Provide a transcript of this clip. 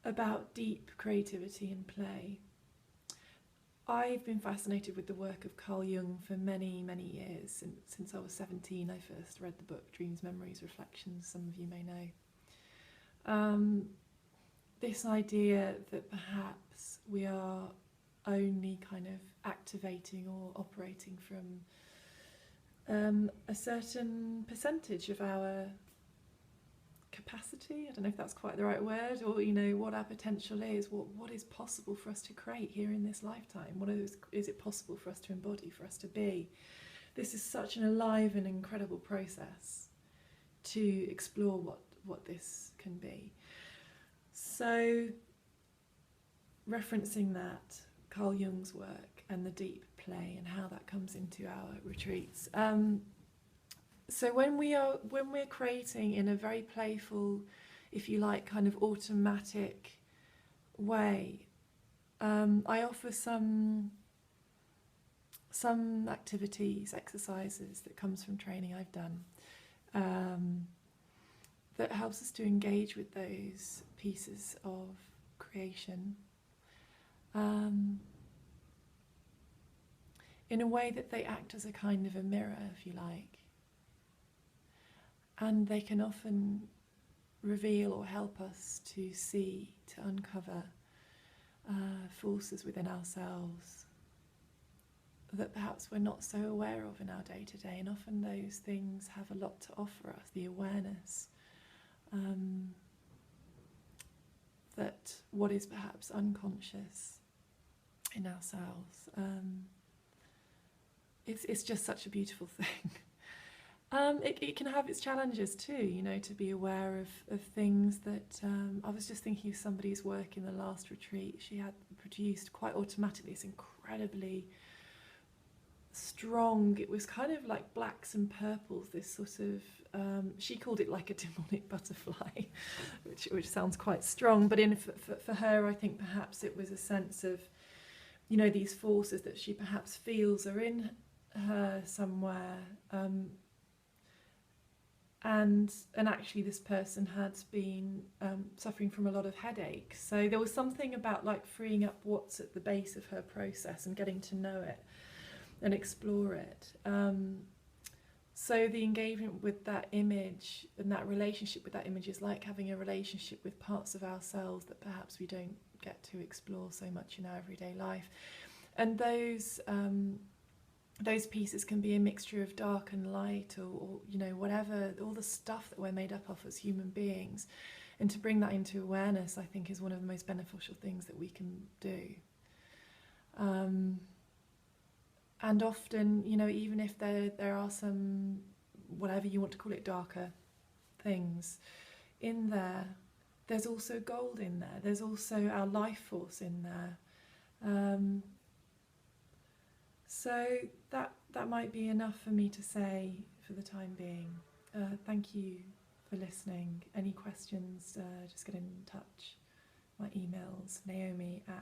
about deep creativity and play. I've been fascinated with the work of Carl Jung for many, many years. Since I was 17, I first read the book Dreams, Memories, Reflections, some of you may know. This idea that perhaps we are only kind of activating or operating from a certain percentage of our capacity. I don't know if that's quite the right word, or what our potential is, what is possible for us to create here in this lifetime, what is it possible for us to embody, for us to be. This is such an alive and incredible process to explore what this can be. So referencing that, Carl Jung's work and the deep play and how that comes into our retreats. So when we're creating in a very playful, if you like, kind of automatic way, I offer some activities, exercises that comes from training I've done, that helps us to engage with those pieces of creation in a way that they act as a kind of a mirror, if you like. And they can often reveal or help us to see, to uncover forces within ourselves that perhaps we're not so aware of in our day-to-day. And often those things have a lot to offer us, the awareness that what is perhaps unconscious in ourselves. It's just such a beautiful thing. It can have its challenges too, to be aware of things that... I was just thinking of somebody's work in the last retreat. She had produced quite automatically this incredibly strong, it was kind of like blacks and purples, this sort of... she called it like a demonic butterfly, which sounds quite strong, but for her, I think perhaps it was a sense of, these forces that she perhaps feels are in her somewhere, and actually this person had been suffering from a lot of headaches. So there was something about like freeing up what's at the base of her process and getting to know it and explore it. So the engagement with that image and that relationship with that image is like having a relationship with parts of ourselves that perhaps we don't get to explore so much in our everyday life. And those pieces can be a mixture of dark and light, or whatever, all the stuff that we're made up of as human beings. And to bring that into awareness, I think, is one of the most beneficial things that we can do. And often, even if there are some, whatever you want to call it, darker things in there, there's also gold in there. There's also our life force in there. So that might be enough for me to say for the time being. Thank you for listening. Any questions, just get in touch. My email's naomi@